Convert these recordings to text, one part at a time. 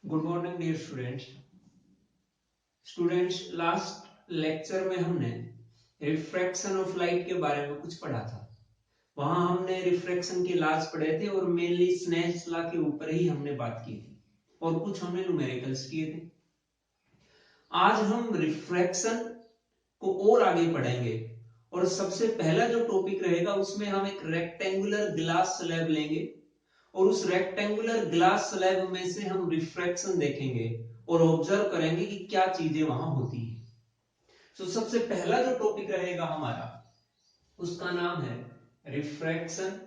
Good morning dear students last lecture में हमने refraction of light के बारे में कुछ पढ़ा था। वहां हमने रिफ्रैक्शन के लॉज पढ़े थे और मेनली स्नेल्स लॉ के ऊपर ही हमने बात की थी और कुछ हमने न्यूमेरिकल्स किए थे। आज हम रिफ्रैक्शन को और आगे पढ़ेंगे और सबसे पहला जो टॉपिक रहेगा उसमें हम एक रेक्टेंगुलर ग्लास स्लैब लेंगे और उस रेक्टेंगुलर ग्लास स्लैब में से हम रिफ्रैक्शन देखेंगे और ऑब्जर्व करेंगे कि क्या चीजें वहां होती है। तो सबसे पहला जो टॉपिक रहेगा हमारा उसका नाम है refraction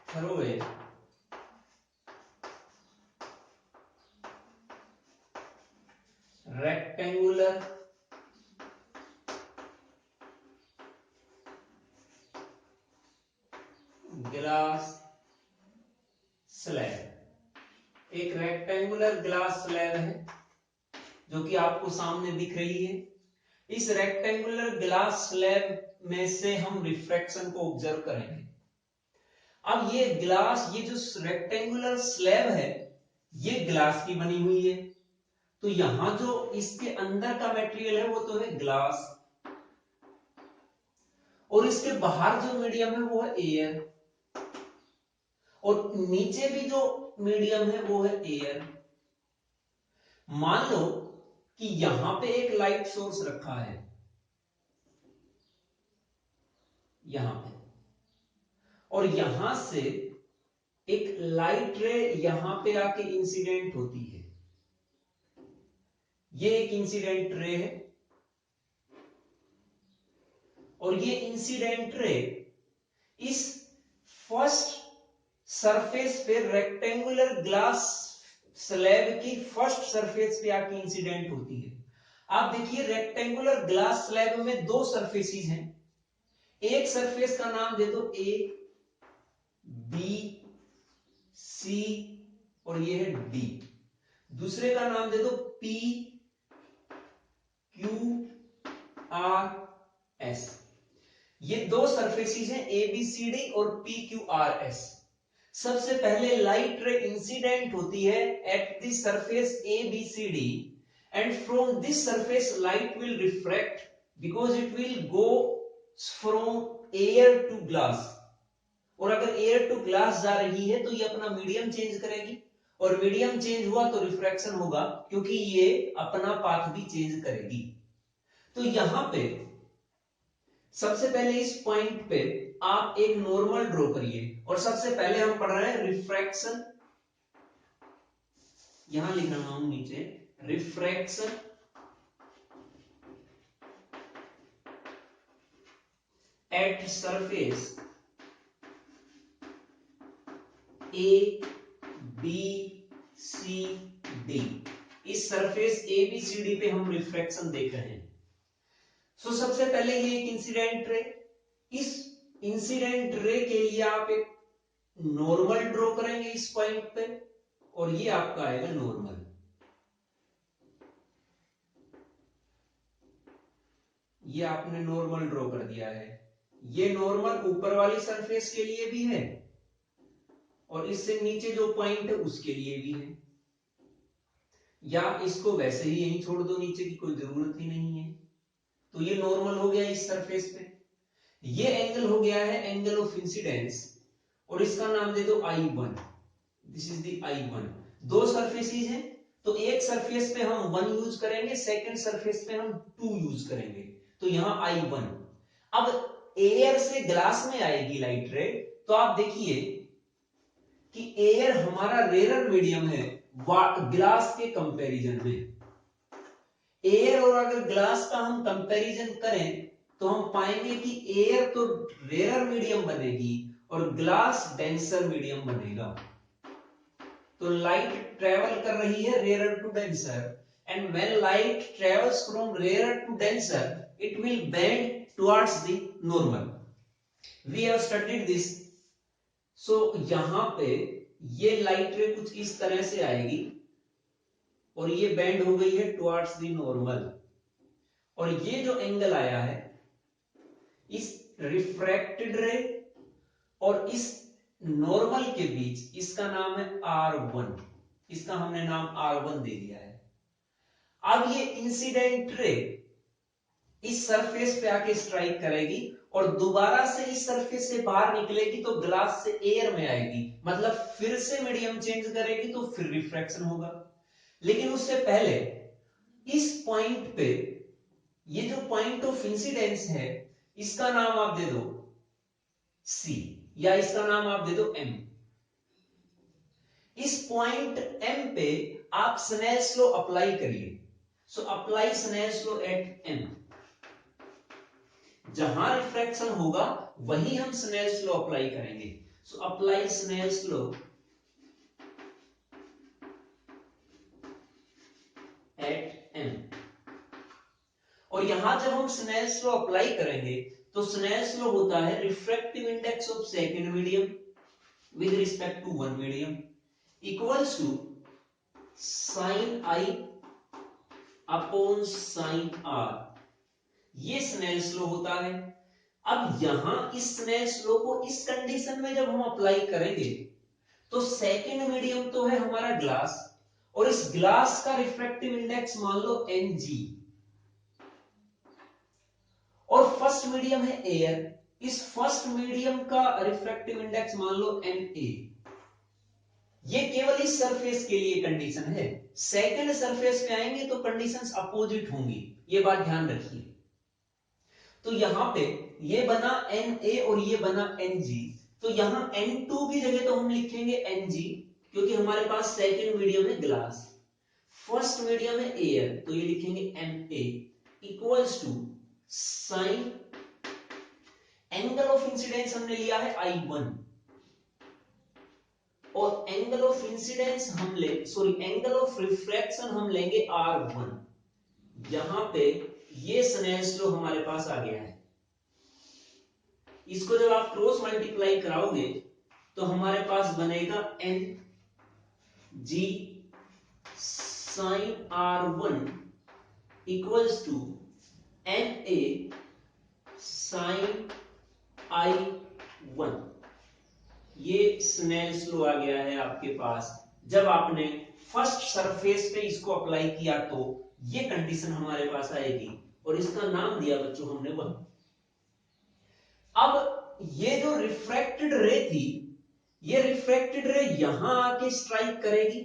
through a rectangular glass slab. एक रेक्टेंगुलर ग्लास स्लैब है जो कि आपको सामने दिख रही है। इस रेक्टेंगुलर ग्लास स्लैब में से हम रिफ्रैक्शन को ऑब्जर्व करेंगे। अब ये ग्लास, ये जो रेक्टेंगुलर स्लैब है ये ग्लास की बनी हुई है, तो यहां जो इसके अंदर का मटेरियल है वो तो है ग्लास और इसके बाहर जो मीडियम है वो है एयर और नीचे भी जो मीडियम है वो है एयर। मान लो कि यहां पे एक लाइट सोर्स रखा है यहां पे और यहां से एक लाइट रे यहां पे आके इंसिडेंट होती है। ये एक इंसिडेंट रे है और ये इंसिडेंट रे इस फर्स्ट सरफेस पे रेक्टेंगुलर ग्लास स्लैब की फर्स्ट सरफेस पे आके इंसिडेंट होती है। आप देखिए रेक्टेंगुलर ग्लास स्लैब में दो सरफेसेस हैं। एक सरफेस का नाम दे दो ए बी सी और ये है डी। दूसरे का नाम दे दो पी क्यू आर एस। ये दो सरफेसेस हैं ए बी सी डी और पी क्यू आर एस। सबसे पहले लाइट रे इंसिडेंट होती है at the surface A B C D and from this surface light will refract because it will go from air to glass. और अगर air to glass जा रही है तो ये अपना मीडियम चेंज करेगी और मीडियम चेंज हुआ तो रिफ्रैक्शन होगा क्योंकि ये अपना पाथ भी चेंज करेगी। तो यहां पे सबसे पहले इस पॉइंट पे आप एक नॉर्मल ड्रॉ करिए और सबसे पहले हम पढ़ रहे हैं रिफ्रैक्शन। यहां लिख रहा हूं नीचे refraction at surface A B C D. इस surface A B C D पे हम रिफ्रैक्शन देख रहे हैं। सो सबसे पहले ये एक इंसिडेंट रे, इस इंसिडेंट रे के लिए आप एक नॉर्मल ड्रॉ करेंगे इस पॉइंट पे और ये आपका आएगा नॉर्मल। ये आपने नॉर्मल ड्रॉ कर दिया है। ये नॉर्मल ऊपर वाली सरफेस के लिए भी है और इससे नीचे जो पॉइंट है उसके लिए भी है, या इसको वैसे ही यहीं छोड़ दो, नीचे की कोई जरूरत ही नहीं है। तो ये नॉर्मल हो गया इस सरफेस पे। ये एंगल हो गया है एंगल ऑफ इंसिडेंस और इसका नाम दे दो I1। This is the I1। दो सरफेसेस हैं तो एक सरफेस पे हम 1 यूज करेंगे, सेकंड सरफेस पे हम 2 यूज करेंगे, तो यहां I1। अब एयर से ग्लास में आएगी लाइट रे, तो आप देखिए कि एयर हमारा रेयर मीडियम है ग्लास के कंपैरिजन में। एयर और अगर ग्लास का हम कंपैरिजन करें तो हम पाएंगे कि एयर तो रेयर मीडियम बनेगी और ग्लास डेंसर मीडियम बनेगा। तो लाइट ट्रेवल कर रही है rare to denser and when light travels from rare to denser it will bend towards the normal. We have studied this. So यहां पे ये लाइट रे कुछ इस तरह से आएगी और ये बेंड हो गई है टुवर्ड्स द नॉर्मल और ये जो एंगल आया है इस रिफ्रैक्टेड रे और इस नॉर्मल के बीच इसका नाम है R1, इसका हमने नाम R1 दे दिया है। अब ये इंसिडेंट रे इस सरफेस पे आके स्ट्राइक करेगी और दोबारा से इस सरफेस से बाहर निकलेगी तो ग्लास से एयर में आएगी, मतलब फिर से मीडियम चेंज करेगी तो फिर रिफ्रैक्शन होगा। लेकिन उससे पहले इस पॉइंट पे ये जो पॉइंट ऑफ इंसिडेंस है इसका नाम आप दे दो C या इसका नाम आप दे दो M। इस पॉइंट M पे आप स्नेल्स लॉ अप्लाई करिए। So apply Snell's law at M। जहां रिफ्रैक्शन होगा वही हम स्नेल्स लॉ अप्लाई करेंगे। So apply Snell's law at M। और यहां जब हम स्नेल्स लॉ अप्लाई करेंगे तो स्नेल्स लॉ होता है refractive index of second medium with respect to one medium equals to sine I upon sine R। ये स्नेल्स लॉ होता है। अब यहां इस स्नेल्स लॉ को इस कंडीशन में जब हम अप्लाई करेंगे तो सेकंड मीडियम तो है हमारा ग्लास, और इस ग्लास का रिफ्रैक्टिव इंडेक्स मान लो Ng, और फर्स्ट मीडियम है एयर, इस फर्स्ट मीडियम का रिफ्रैक्टिव इंडेक्स मान लो Na। ये केवल इस सरफेस के लिए कंडीशन है। सेकंड सरफेस पे आएंगे तो कंडीशंस अपोजिट होंगी, ये बात ध्यान रखिए। तो यहां पे ये बना Na और ये बना Ng, तो यहां N2 की जगह तो हम लिखेंगे Ng, क्योंकि हमारे पास सेकंड मीडियम है ग्लास, फर्स्ट मीडियम है एयर, तो ये लिखेंगे Na equals to sine angle of incidence हमने लिया है I1 और एंगल ऑफ इंसिडेंस हम ले सॉरी एंगल ऑफ रिफ्रैक्शन हम लेंगे R1। यहां पे ये स्नेल्स लॉ हमारे पास आ गया है। इसको जब आप क्रॉस मल्टीप्लाई कराओगे तो हमारे पास बनेगा Ng sine R1 equals to Na sine I1। ये स्नेल्स लॉ आ गया है आपके पास। जब आपने फर्स्ट सरफेस पे इसको अप्लाई किया तो ये कंडीशन हमारे पास आएगी, और इसका नाम दिया बच्चों हमने वन। अब ये जो रिफ्रैक्टेड रे थी, ये रिफ्रैक्टेड रे यहां आके स्ट्राइक करेगी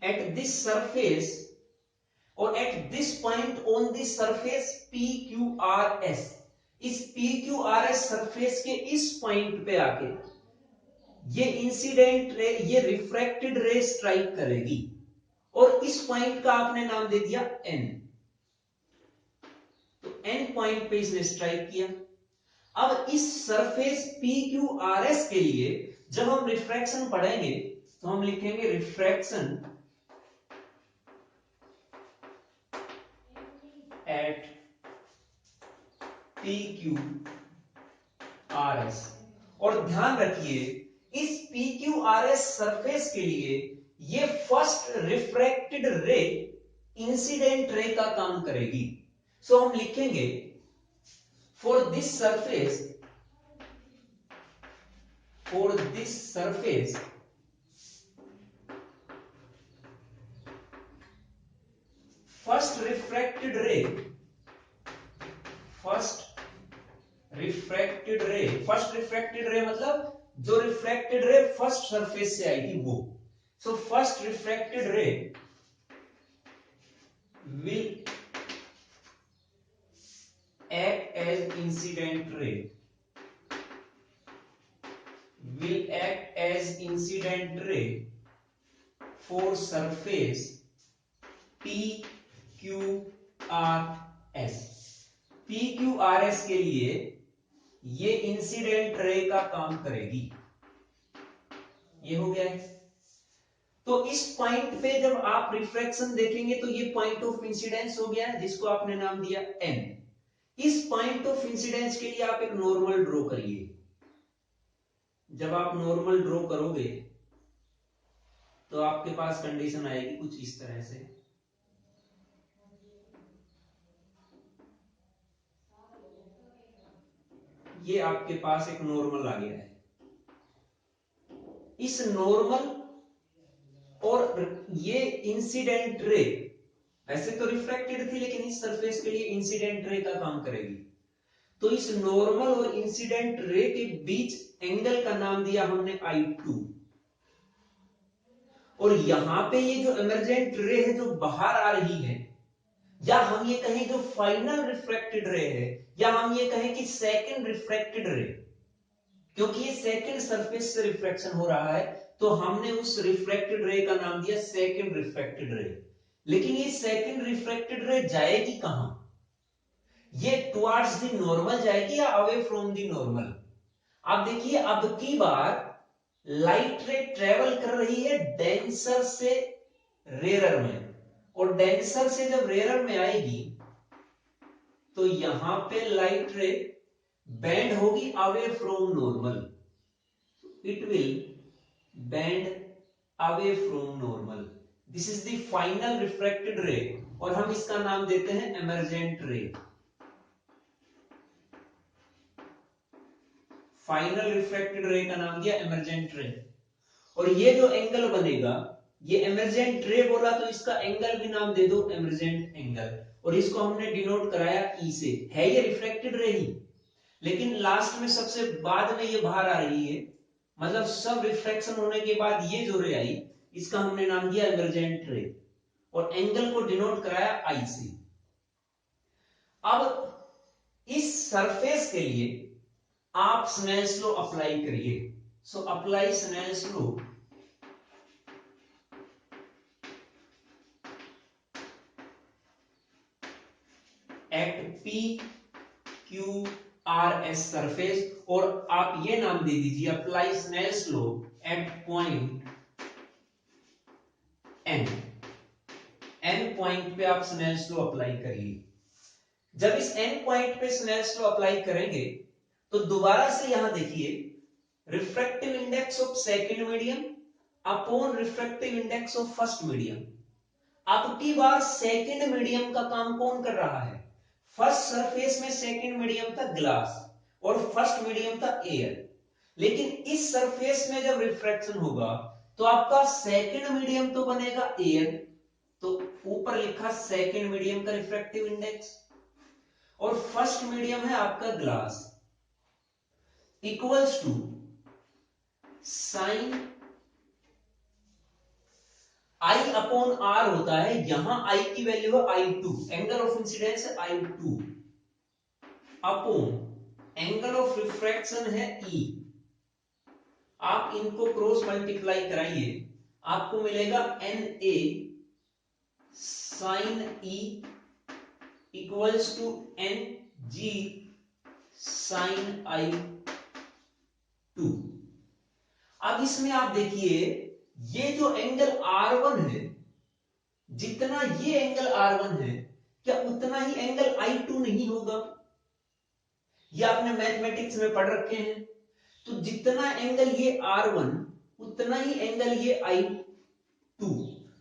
एट दिस सरफेस, और at this point on this surface PQRS, इस PQRS सरफेस के इस पॉइंट पे आके ये इंसिडेंट रे, ये रिफ्रैक्टेड रे स्ट्राइक करेगी, और इस पॉइंट का आपने नाम दे दिया N। तो N पॉइंट पे इसने स्ट्राइक किया। अब इस सरफेस PQRS के लिए जब हम रिफ्रैक्शन पढ़ेंगे तो हम लिखेंगे रिफ्रैक्शन एट PQRS। और ध्यान रखिए इस PQRS सरफेस के लिए ये first refracted ray incident ray का काम करेगी। सो हम लिखेंगे for this surface first refracted रे मतलब जो रिफ्रैक्टेड रे फर्स्ट सरफेस से आई थी वो। सो फर्स्ट रिफ्रैक्टेड रे will act as incident ray for surface PQRS। PQRS के लिए ये इंसिडेंट रे का काम करेगी। ये हो गया है। तो इस पॉइंट पे जब आप रिफ्रैक्शन देखेंगे तो ये पॉइंट ऑफ इंसिडेंस हो गया है, जिसको आपने नाम दिया N। इस पॉइंट ऑफ इंसिडेंस के लिए आप एक नॉर्मल ड्रॉ करिए। जब आप नॉर्मल ड्रॉ करोगे तो आपके पास कंडीशन आएगी कुछ इस तरह से। ये आपके पास एक नॉर्मल आ गया है। इस नॉर्मल और ये इंसिडेंट रे, वैसे तो रिफ्रैक्टेड थी लेकिन इस सरफेस के लिए इंसिडेंट रे का काम करेगी। तो इस नॉर्मल और इंसिडेंट रे के बीच एंगल का नाम दिया हमने I2। और यहां पे ये जो इमर्जेंट रे है जो बाहर आ रही है, या हम ये कहें जो फाइनल रिफ्रैक्टेड रे है, या हम ये कहें कि सेकंड रिफ्रैक्टेड रे, क्योंकि ये सेकंड सरफेस से रिफ्रैक्शन हो रहा है तो हमने उस रिफ्रैक्टेड रे का नाम दिया सेकंड रिफ्रैक्टेड रे। लेकिन ये सेकंड रिफ्रैक्टेड रे जाएगी कहां? ये टुवर्ड्स द नॉर्मल जाएगी या अवे फ्रॉम द नॉर्मल? आप देखिए अब की बार लाइट रे ट्रेवल कर रही है डेंसर से रेयर में, और डेंसर से जब रेयर में आएगी तो यहां पे लाइट रे बेंड होगी away from normal, it will bend away from normal. This is the final refracted रे, और हम इसका नाम देते हैं एमर्जेंट रे। फाइनल रिफ्रैक्टेड रे का नाम दिया एमर्जेंट रे। और ये जो एंगल बनेगा, ये एमर्जेंट रे बोला तो इसका एंगल भी नाम दे दो एमर्जेंट एंगल, और इसको हमने डिनोट कराया ई से। है ये रिफ्लेक्टेड रे ही, लेकिन लास्ट में सबसे बाद में ये बाहर आ रही है, मतलब सब रिफ्लेक्शन होने के बाद ये जो रे आई इसका हमने नाम दिया एमर्जेंट रे, और एंगल को डिनोट कराया आई से। अब इस सरफेस के लिए आप स्नेल्स लॉ अप्लाई करिए। So apply Snell's law at P Q R S surface, और आप ये नाम दे दीजिए apply Snell's law at point N. N point पे आप स्नेल्स लॉ अप्लाई करिए। जब इस एन पॉइंट पे स्नेल्स लॉ अप्लाई करेंगे तो दोबारा से यहां देखिए refractive index of second medium upon refractive index of first medium. अब की बार सेकंड मीडियम का काम कौन कर रहा है? फर्स्ट सरफेस में सेकंड मीडियम था ग्लास और फर्स्ट मीडियम था एयर, लेकिन इस सरफेस में जब रिफ्रैक्शन होगा तो आपका सेकंड मीडियम तो बनेगा एयर, तो ऊपर लिखा सेकंड मीडियम का रिफ्रैक्टिव इंडेक्स, और फर्स्ट मीडियम है आपका glass, equals to sine I upon R होता है। यहां आई की वैल्यू है I2, एंगल ऑफ इंसिडेंस है I2, upon angle of refraction है E। आप इनको क्रॉस मल्टीप्लाई कराइए, आपको मिलेगा NA sine E equals to NG sine I2। अब इसमें आप देखिए ये जो एंगल R1 है, जितना ये एंगल R1 है क्या उतना ही एंगल I2 नहीं होगा? ये आपने मैथमेटिक्स में पढ़ रखे हैं। तो जितना एंगल ये R1 उतना ही एंगल ये I2।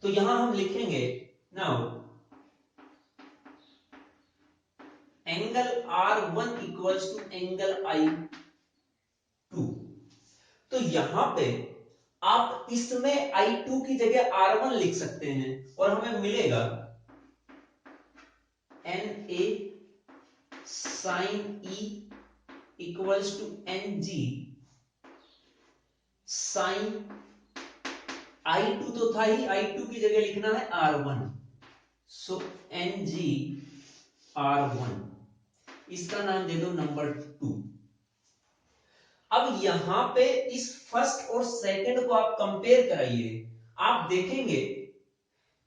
तो यहां हम लिखेंगे now angle R1 equals to angle I2। तो यहां पे आप इसमें I2 की जगह R1 लिख सकते हैं और हमें मिलेगा NA sine E equals to NG sine I2 तो था ही, I2 की जगह लिखना है R1, सो NG R1, इसका नाम दे दो नंबर 2। अब यहां पे इस फर्स्ट और सेकंड को आप कंपेयर कराइए, आप देखेंगे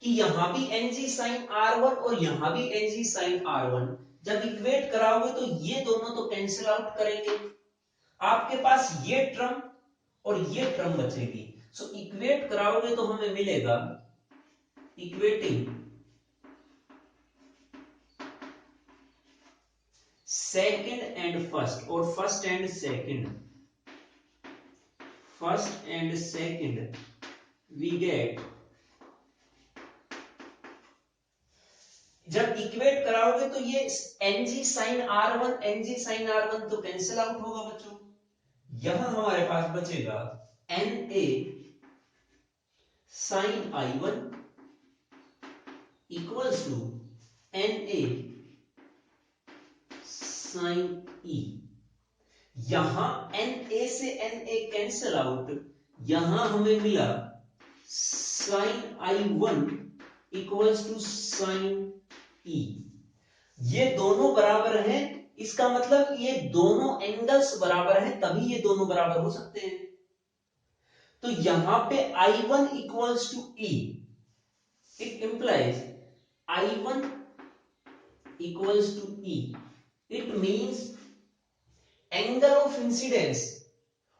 कि यहां भी NG साइन R1 और यहां भी NG साइन R1, जब इक्वेट कराओगे तो ये दोनों तो कैंसिल आउट करेंगे, आपके पास ये टर्म और ये टर्म बचेगी। सो इक्वेट कराओगे तो हमें मिलेगा इक्वेटिंग सेकंड एंड फर्स्ट और first and second, first and second we get, जब इक्वेट कराओगे तो ये NG sine R1 NG sine R1 तो कैंसिल आउट होगा बच्चों। यहां हमारे पास बचेगा N A sine I1 equals to N A sine E। यहां एन ए से एन ए कैंसल आउट, यहां हमें मिला sine I1 equals to sine E। ये दोनों बराबर हैं, इसका मतलब ये दोनों एंगल्स बराबर हैं, तभी ये दोनों बराबर हो सकते हैं। तो यहां पे I1 equals to E, it implies I1 equals to E। It means angle of incidence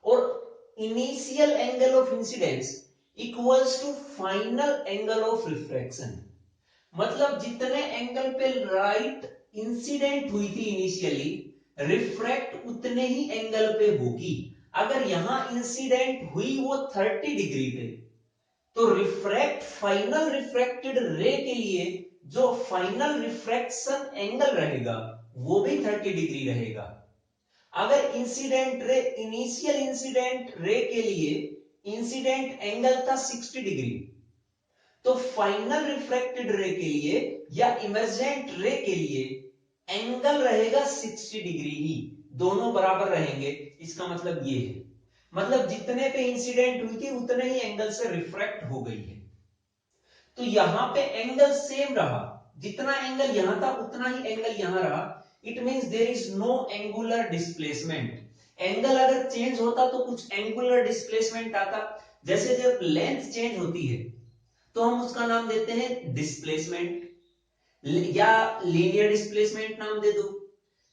और initial angle of incidence equals to final angle of refraction. मतलब जितने एंगल पे लाइट इंसिडेंट हुई थी इनिशियली, रिफ्रैक्ट उतने ही एंगल पे होगी। अगर यहां इंसिडेंट हुई वो 30 डिग्री पे, तो रिफ्रैक्ट फाइनल रिफ्रैक्टेड रे के लिए जो फाइनल रिफ्रैक्शन एंगल रहेगा वो भी 30 डिग्री रहेगा। अगर incident ray initial incident ray के लिए इंसिडेंट एंगल था 60 डिग्री, तो फाइनल रिफ्रैक्टेड रे के लिए या इमर्जेंट रे के लिए एंगल रहेगा 60 डिग्री ही, दोनों बराबर रहेंगे। इसका मतलब ये है, मतलब जितने पे इंसिडेंट हुई थी उतने ही एंगल से रिफ्रैक्ट हो गई है। तो यहां पे एंगल सेम रहा, जितना एंगल यहां था उतना ही एंगल यहां रहा। It means there is no angular displacement. Angle अगर चेंज होता तो कुछ एंगुलर डिस्प्लेसमेंट आता। जैसे जब लेंथ चेंज होती है तो हम उसका नाम देते हैं डिस्प्लेसमेंट या लीनियर डिस्प्लेसमेंट नाम दे दो।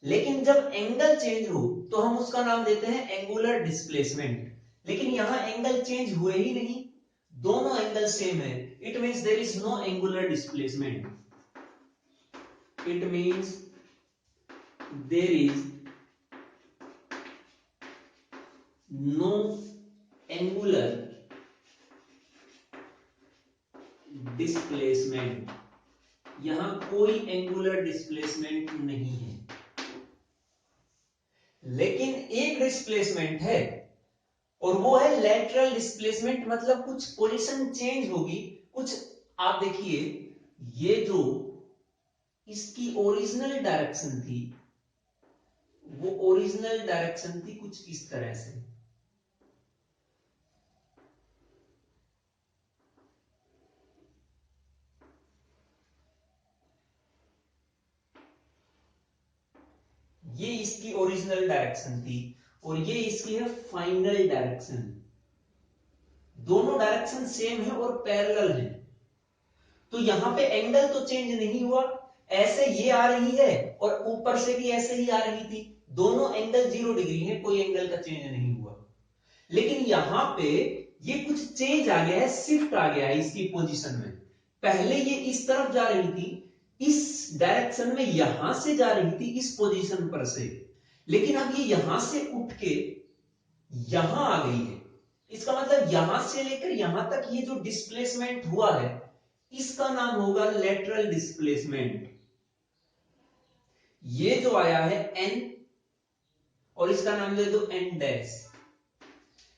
लेकिन जब एंगल चेंज हो तो हम उसका नाम देते हैं एंगुलर डिस्प्लेसमेंट। लेकिन यहां एंगल चेंज हुए ही नहीं, दोनों एंगल सेम है। It means there is no angular displacement. It means there is no angular displacement. यहां कोई एंगुलर डिस्प्लेसमेंट नहीं है। लेकिन एक डिस्प्लेसमेंट है और वो है लेटरल डिस्प्लेसमेंट। मतलब कुछ पोजीशन चेंज होगी कुछ। आप देखिए, ये जो इसकी ओरिजिनल डायरेक्शन थी वो ओरिजिनल डायरेक्शन थी कुछ इस तरह से। ये इसकी ओरिजिनल डायरेक्शन थी और ये इसकी है फाइनल डायरेक्शन। दोनों डायरेक्शन सेम है और पैरेलल है, तो यहां पे एंगल तो चेंज नहीं हुआ। ऐसे ये आ रही है और ऊपर से भी ऐसे ही आ रही थी, दोनों एंगल 0 डिग्री है, कोई एंगल का चेंज नहीं हुआ। लेकिन यहां पे ये कुछ चेंज आ गया है, शिफ्ट आ गया है इसकी पोजीशन में। पहले ये इस तरफ जा रही थी, इस डायरेक्शन में यहां से जा रही थी इस पोजीशन पर से, लेकिन अब ये यहां से उठ के यहां आ गई है। इसका मतलब यहां से लेकर यहां तक ये जो डिस्प्लेसमेंट हुआ है इसका नाम होगा लेटरल डिस्प्लेसमेंट। ये जो आया है एन और इसका नाम दे दो एन डैश।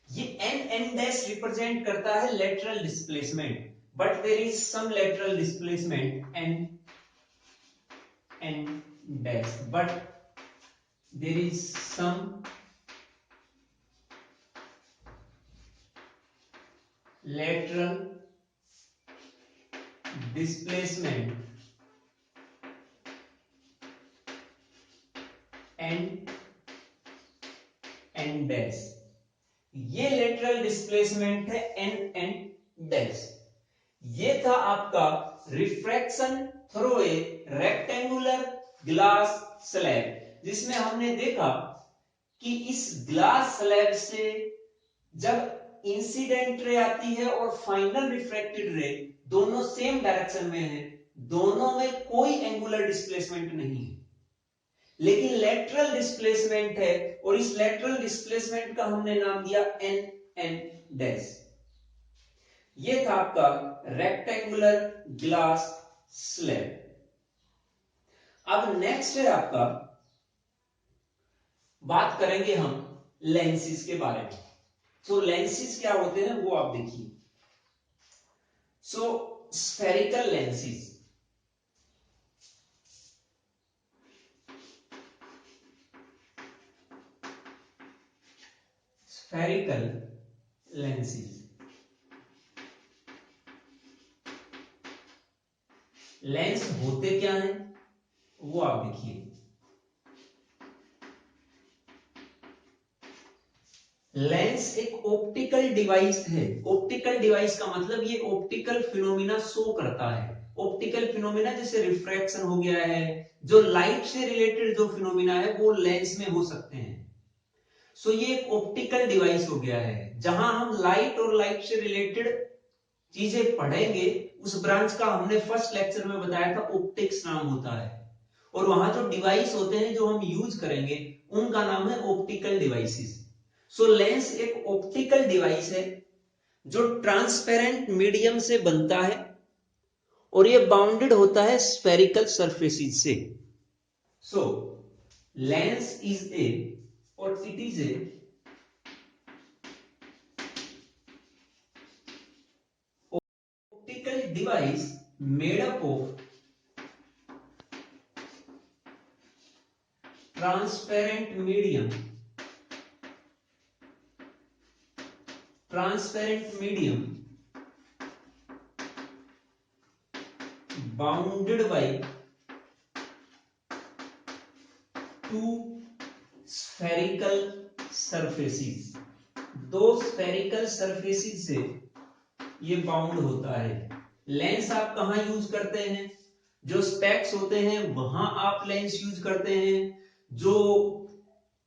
ये एन डैश रिप्रेजेंट करता है lateral displacement, but there is some lateral displacement N dash, but there is some lateral displacement and n dash। ये लेटरल डिस्प्लेसमेंट है एन डैश। ये था आपका refraction through a rectangular glass slab, जिसमें हमने देखा कि इस ग्लास स्लैब से जब इंसिडेंट रे आती है और फाइनल रिफ्रैक्टेड रे दोनों सेम डायरेक्शन में है, दोनों में कोई एंगुलर डिस्प्लेसमेंट नहीं है, लेकिन लेटरल डिस्प्लेसमेंट है। और इस लेटरल डिस्प्लेसमेंट का हमने नाम दिया एन डैश। ये था आपका रेक्टेंगुलर ग्लास स्लैब। अब नेक्स्ट है आपका, बात करेंगे हम लेंसेज के बारे में। सो लेंसेज क्या होते हैं वो आप देखिए। So spherical lenses, spherical lenses, lens होते क्या हैं वो आप देखिए। लेंस एक ऑप्टिकल डिवाइस है। ऑप्टिकल डिवाइस का मतलब ये ऑप्टिकल फिनोमिना शो करता है। ऑप्टिकल फिनोमिना जैसे रिफ्रैक्शन हो गया है, जो लाइट से रिलेटेड जो फिनोमिना है वो लेंस में हो सकते हैं। सो ये एक ऑप्टिकल डिवाइस हो गया है जहां हम लाइट और लाइट से रिलेटेड चीजें पढ़ेंगे। उस ब्रांच का हमने फर्स्ट लेक्चर में बताया था ऑप्टिक्स नाम होता है, और वहां जो डिवाइस होते हैं जो हम यूज करेंगे उनका नाम है ऑप्टिकल डिवाइसेस। सो लेंस एक ऑप्टिकल डिवाइस है जो ट्रांसपेरेंट मीडियम से बनता है और ये बाउंडेड होता है स्फेरिकल सरफेसेस से। सो लेंस इज ए, और it is a optical device made up of transparent medium, transparent medium bounded by two spherical surfaces। दो spherical surfaces से ये बाउंड होता है। लेंस आप कहां यूज करते हैं? जो स्पेक्स होते हैं वहां आप लेंस यूज करते हैं। जो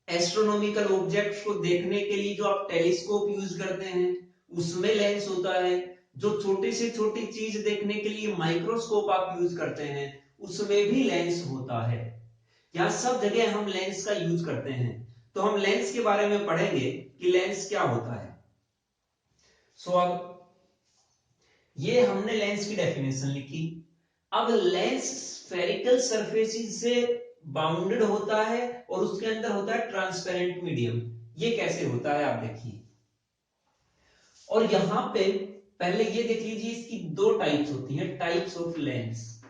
एस्ट्रोनॉमिकल ऑब्जेक्ट्स को देखने के लिए जो आप टेलीस्कोप यूज करते हैं उसमें लेंस होता है। जो छोटी से छोटी चीज देखने के लिए माइक्रोस्कोप आप यूज करते हैं उसमें भी लेंस होता है। यहां सब जगह हम लेंस का यूज करते हैं। तो हम लेंस के बारे में पढ़ेंगे कि लेंस क्या होता है। सो अब ये हमने लेंस की डेफिनेशन लिखी। अब लेंस स्फेरिकल सरफेसेस से बाउंडेड होता है और उसके अंदर होता है ट्रांसपेरेंट मीडियम। ये कैसे होता है आप देखिए। और यहां पे पहले ये देख लीजिए, इसकी दो टाइप्स होती हैं, types of lens.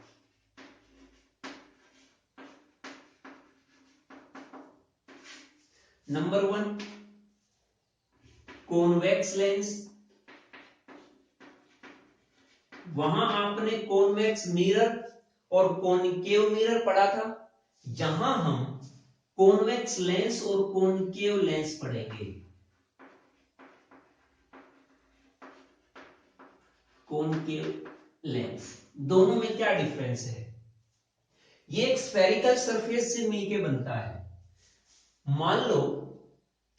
Number 1 convex lens. वहां आपने कॉन्वेक्स मिरर और कॉनकेव मिरर पढ़ा था। जहां हम कॉन्वेक्स लेंस और कॉनकेव लेंस पढ़ेंगे। कॉनकेव लेंस, दोनों में क्या डिफरेंस है? ये एक स्फेरिकल सरफेस से मिलके बनता है। मान लो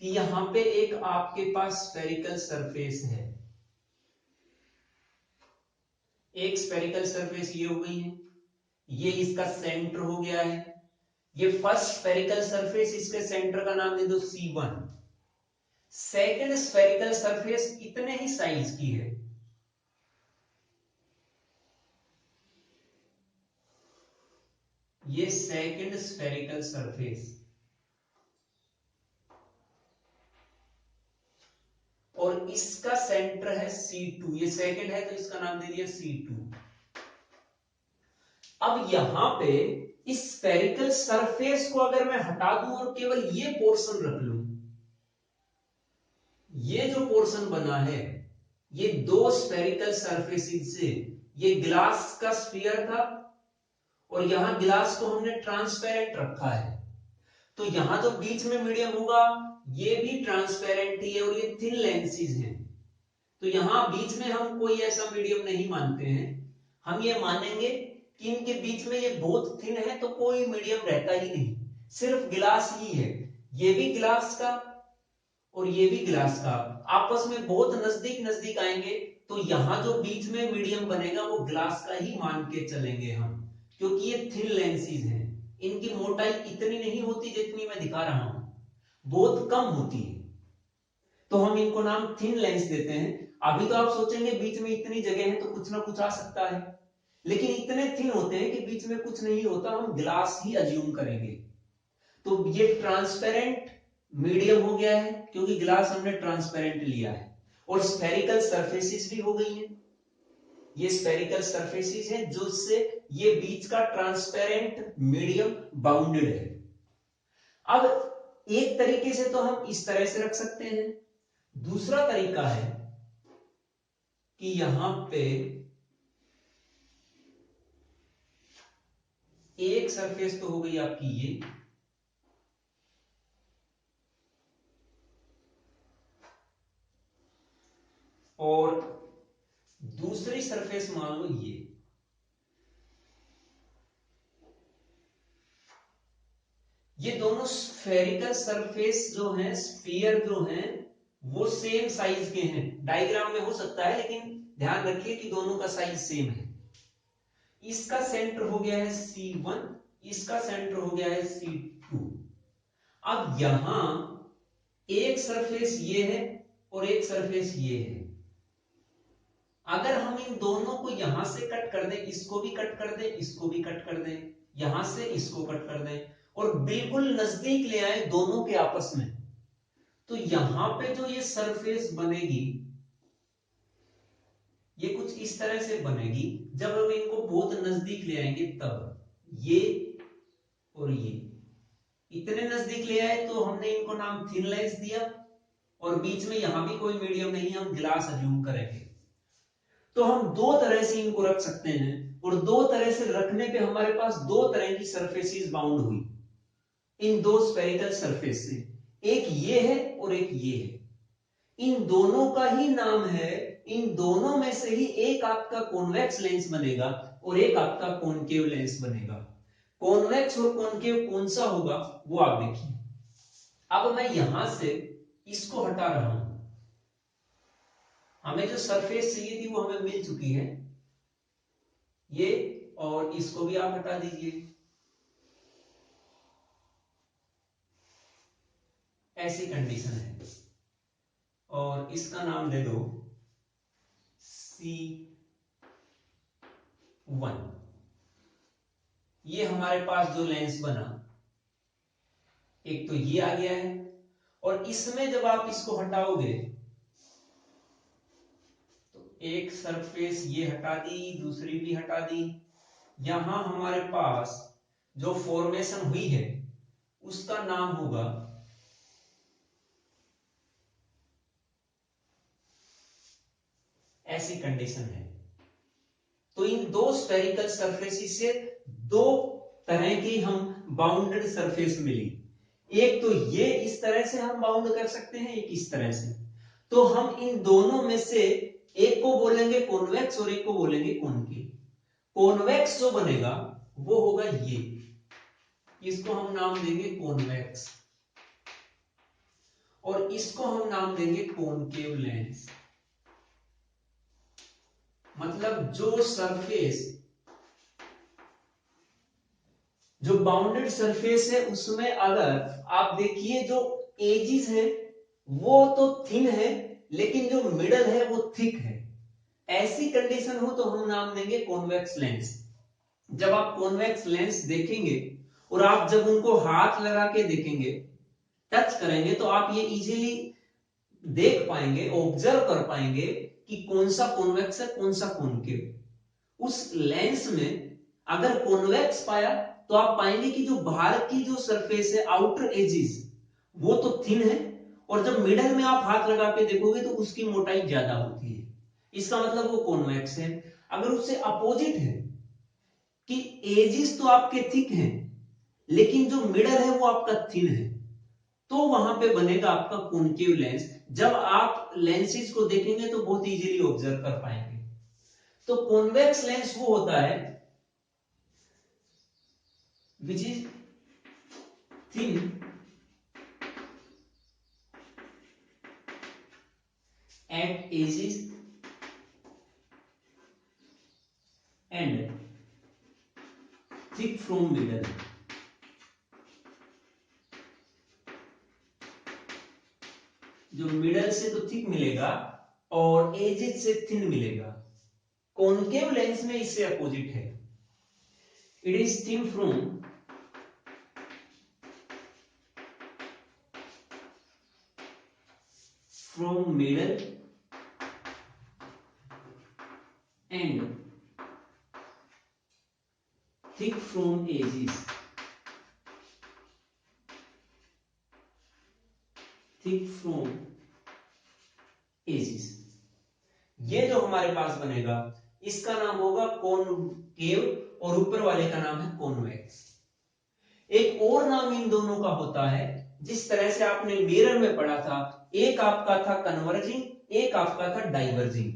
कि यहां पे एक आपके पास स्फेरिकल सरफेस है, एक स्फेरिकल सरफेस ये हो गई है, ये इसका सेंटर हो गया है। ये फर्स्ट स्फेरिकल सरफेस, इसके सेंटर का नाम दे दो C1। सेकंड स्फेरिकल सरफेस इतने ही साइज की है, ये सेकंड स्फेरिकल सरफेस, और इसका सेंटर है C2। ये सेकंड है तो इसका नाम दे दिया C2। अब यहां पे इस स्फेरिकल सरफेस को अगर मैं हटा दूं और केवल ये पोर्शन रख लूं, ये जो पोर्शन बना है ये दो स्फेरिकल सरफेसेस से, ये ग्लास का स्फीयर था और यहां ग्लास को हमने ट्रांसपेरेंट रखा है। तो यहां जो बीच में मीडियम होगा ये भी ट्रांसपेरेंट ही है और ये थिन लेंसेज हैं। तो यहां बीच में हम कोई ऐसा मीडियम नहीं मानते हैं। हम ये मानेंगे कि इनके बीच में ये बहुत थिन है तो कोई मीडियम रहता ही नहीं, सिर्फ गिलास ही है। ये भी गिलास का और ये भी गिलास का आपस में बहुत नजदीक नजदीक आएंगे, तो यहां जो बीच में मीडियम बनेगा वो ग्लास का ही मान के चलेंगे हम, क्योंकि ये थिन लेंसेज हैं। इनकी मोटाई इतनी नहीं होती जितनी मैं दिखा रहा हूं, बहुत कम होती है, तो हम इनको नाम थिन लेंस देते हैं। अभी तो आप सोचेंगे बीच में इतनी जगह है तो कुछ ना कुछ आ सकता है, लेकिन इतने थिन होते हैं कि बीच में कुछ नहीं होता, हम ग्लास ही अज्यूम करेंगे। तो ये ट्रांसपेरेंट मीडियम हो गया है क्योंकि ग्लास हमने ट्रांसपेरेंट लिया है, और स्फेरिकल सरफेसेस भी हो गई हैं। ये स्फेरिकल सरफेसेस है जो इससे ये बीच का ट्रांसपेरेंट मीडियम बाउंडेड है। अब एक तरीके से तो हम इस तरह से रख सकते हैं, दूसरा तरीका है कि यहां पे एक सरफेस तो हो गई आपकी ये, और दूसरी सरफेस मान लो ये दोनों स्फेरिकल सरफेस जो हैं, स्फीयर जो हैं, वो सेम साइज के हैं। डायग्राम में हो सकता है लेकिन ध्यान रखिए कि दोनों का साइज सेम है। इसका सेंटर हो गया है C1, इसका सेंटर हो गया है C2। अब यहां एक सरफेस ये है और एक सरफेस ये है। अगर हम इन दोनों को यहां से कट कर दें, इसको भी कट कर दें, इसको भी कट कर दें, यहां से इसको कट कर दें और बिल्कुल नजदीक ले आए दोनों के आपस में, तो यहां पे जो ये सरफेस बनेगी ये कुछ इस तरह से बनेगी। जब हम इनको बहुत नजदीक ले आएंगे तब ये और ये इतने नजदीक ले आए तो हमने इनको नाम थिन लेंस दिया, और बीच में यहां भी कोई मीडियम नहीं, हम ग्लास अज्यूम करेंगे। तो हम दो तरह से इनको रख सकते हैं, और दो तरह से रखने पे हमारे पास दो तरह की सरफेसेस बाउंड हुई इन दो स्फेरिकल सरफेस से। एक ये है और एक ये है। इन दोनों का ही नाम है, इन दोनों में से ही एक आपका कॉन्वेक्स लेंस बनेगा और एक आपका कॉनकेव लेंस बनेगा। कॉन्वेक्स और कॉनकेव कौन सा होगा वो आप देखिए। अब मैं यहां से इसको हटा रहा हूं, हमें जो सरफेस चाहिए थी वो हमें मिल चुकी है ये, और इसको भी आप हटा दीजिए। ऐसी कंडीशन है, और इसका नाम दे दो C1। ये हमारे पास जो लेंस बना, एक तो ये आ गया है, और इसमें जब आप इसको हटाओगे तो एक सरफेस ये हटा दी, दूसरी भी हटा दी। यहां हमारे पास जो फॉर्मेशन हुई है उसका नाम होगा ऐसी कंडीशन है। तो इन दो स्फेरिकल सरफेसेस से दो तरह की हम बाउंडेड सरफेस मिली। एक तो ये इस तरह से हम बाउंड कर सकते हैं, एक इस तरह से। तो हम इन दोनों में से एक को बोलेंगे कॉन्वेक्स और एक को बोलेंगे कॉनकेव। कॉन्वेक्स जो बनेगा वो होगा ये, इसको हम नाम देंगे कॉन्वेक्स, और इसको हम नाम देंगे कॉनकेव लेंस। मतलब जो सरफेस, जो बाउंडेड सरफेस है उसमें अगर आप देखिए जो एजिस है वो तो थिन है लेकिन जो मिडल है वो थिक है, ऐसी कंडीशन हो तो हम नाम देंगे कॉन्वेक्स लेंस। जब आप कॉन्वेक्स लेंस देखेंगे और आप जब उनको हाथ लगा के देखेंगे, टच करेंगे, तो आप ये इजीली देख पाएंगे, ऑब्जर्व कर पाएंगे कि कौन सा कॉन्वेक्स है कौन सा कॉनकेव। उस लेंस में अगर कॉन्वेक्स पाया तो आप पाएंगे कि जो बाहर की जो सरफेस है, आउटर एजिस, वो तो थिन है, और जब मिडल में आप हाथ लगा के देखोगे तो उसकी मोटाई ज्यादा होती है। इसका मतलब वो कॉन्वेक्स है। अगर उससे अपोजिट है कि एजिस तो आपके थिक हैं लेकिन जो मिडल है वो आपका थिन है, तो वहां पे बनेगा आपका कॉनकेव लेंस। जब आप लेंसेज को देखेंगे तो बहुत इजीली ऑब्जर्व कर पाएंगे। तो कॉन्वेक्स लेंस वो होता है which is thin at edges and thick from middle। जो मिडल से तो थिक मिलेगा और एजेस से थिन मिलेगा। कॉनकेव लेंस में इससे अपोजिट है, it is thin from from middle and thick from edges, thick from edges. ये जो हमारे पास बनेगा इसका नाम होगा कॉनकेव और ऊपर वाले का नाम है कॉन्वेक्स। एक और नाम इन दोनों का होता है, जिस तरह से आपने मिरर में पढ़ा था, एक आपका था कन्वर्जिंग, एक आपका था डाइवर्जिंग,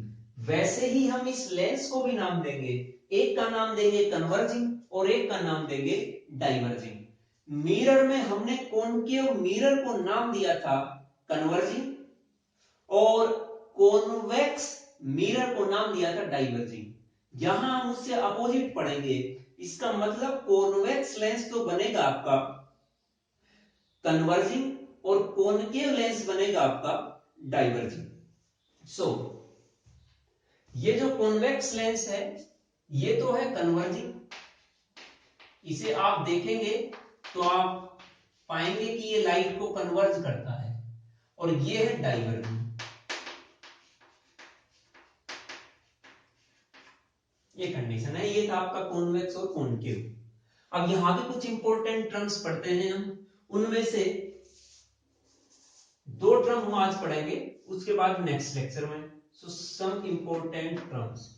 वैसे ही हम इस लेंस को भी नाम देंगे। एक का नाम देंगे कन्वर्जिंग और एक का नाम देंगे डाइवर्जिंग। मिरर में हमने कॉनकेव मिरर को नाम दिया था कन्वर्जिंग और कॉन्वेक्स मिरर को नाम दिया था डाइवर्जिंग। यहां हम उससे अपोजिट पढ़ेंगे, इसका मतलब कॉन्वेक्स लेंस तो बनेगा आपका कन्वर्जिंग और कॉनकेव लेंस बनेगा आपका डाइवर्जिंग। सो ये जो कॉन्वेक्स लेंस है ये तो है कन्वर्जिंग, इसे आप देखेंगे तो आप पाएंगे कि ये लाइट को कन्वर्ज करता है, और ये है डाइवर्जिंग, ये कंडीशन है। ये था आपका कॉन्वेक्स और कॉनकेव। अब यहां भी कुछ इंपॉर्टेंट टर्म्स पढ़ते हैं हम, उनमें से 2 टर्म हम आज पढ़ेंगे, उसके बाद नेक्स्ट लेक्चर में। सो सम इंपॉर्टेंट टर्म्स।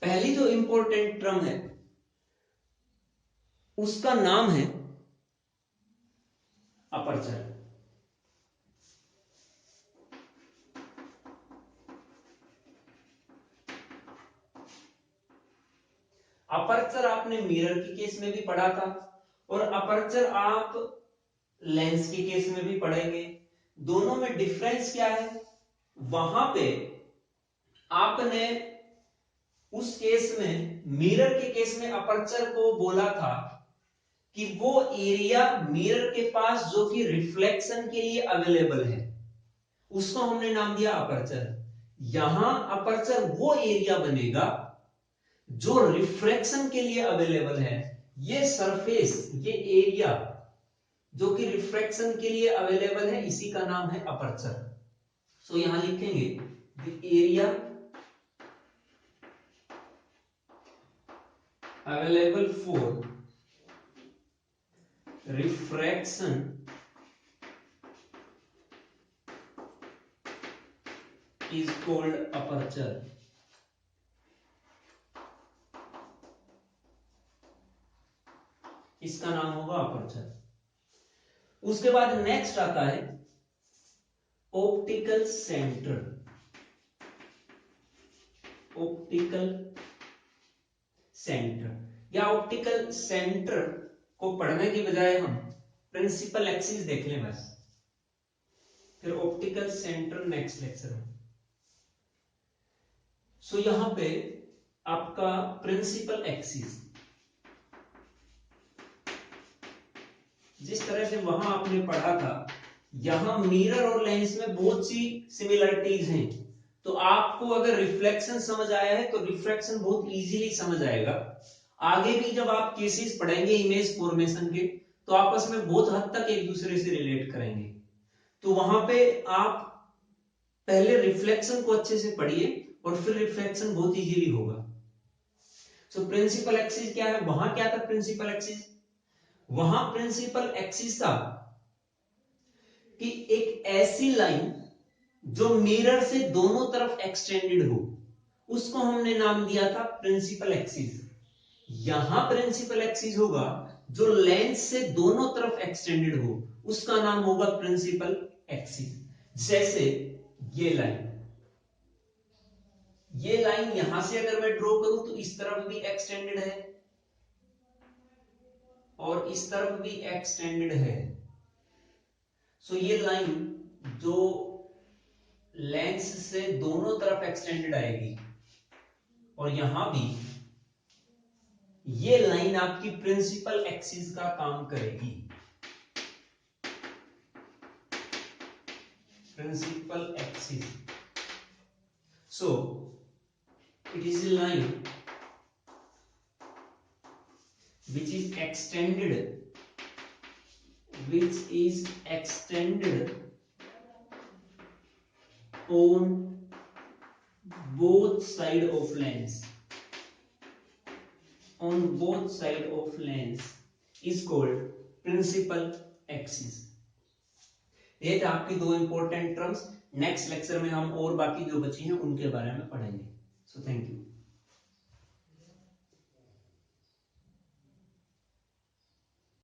पहली जो इंपॉर्टेंट टर्म है उसका नाम है अपर्चर। अपर्चर आपने मिरर के केस में भी पढ़ा था और अपर्चर आप लेंस के केस में भी पढ़ेंगे। दोनों में डिफरेंस क्या है? वहां पे आपने उस केस में, मिरर के केस में अपर्चर को बोला था कि वो एरिया मिरर के पास जो कि रिफ्लेक्शन के लिए अवेलेबल है उसको हमने नाम दिया अपर्चर। यहां अपर्चर वो एरिया बनेगा जो रिफ्रैक्शन के लिए अवेलेबल है। ये सरफेस, ये एरिया जो कि रिफ्रैक्शन के लिए अवेलेबल है, इसी का नाम है अपर्चर। सो यहां लिखेंगे the area available for refraction is called aperture. इसका नाम होगा अपर्चर। उसके बाद नेक्स्ट आता है ऑप्टिकल सेंटर। ऑप्टिकल सेंटर या ऑप्टिकल सेंटर को पढ़ने की बजाय हम प्रिंसिपल एक्सिस देख लें बस, फिर ऑप्टिकल सेंटर नेक्स्ट लेक्चर में। सो यहां पे आपका प्रिंसिपल एक्सिस, जिस तरह से वहां आपने पढ़ा था, यहां मिरर और लेंस में बहुत सी सिमिलरिटीज हैं। तो आपको अगर रिफ्लेक्शन समझ आया है तो रिफ्रैक्शन बहुत इजीली समझ आएगा। आगे भी जब आप केसेस पढ़ेंगे इमेज फॉर्मेशन के, तो आपस में बहुत हद तक एक दूसरे से रिलेट करेंगे। तो वहां पे आप पहले रिफ्लेक्शन को अच्छे से पढ़िए और फिर रिफ्लेक्शन बहुत इजीली होगा। सो प्रिंसिपल एक्सिस क्या है? वहां क्या था प्रिंसिपल एक्सिस? वहां प्रिंसिपल एक्सिस था कि एक ऐसी लाइन जो मिरर से दोनों तरफ एक्सटेंडेड हो, उसको हमने नाम दिया था प्रिंसिपल एक्सिस। यहां प्रिंसिपल एक्सिस होगा जो लेंस से दोनों तरफ एक्सटेंडेड हो, उसका नाम होगा प्रिंसिपल एक्सिस। जैसे ये लाइन, ये लाइन यहां से अगर मैं ड्रॉ करूं तो इस तरफ भी एक्सटेंडेड है और इस तरफ भी एक्सटेंडेड है। सो ये लाइन जो लेंस से दोनों तरफ एक्सटेंडेड आएगी, और यहां भी ये लाइन आपकी प्रिंसिपल एक्सिस का काम करेगी। Principal axis. So It is a line which is extended on both side of lens. On both side of lens is called principal axis. ये थे आपकी दो इंपॉर्टेंट टर्म्स। नेक्स्ट लेक्चर में हम और बाकी जो बची हैं उनके बारे में पढ़ेंगे। So thank you.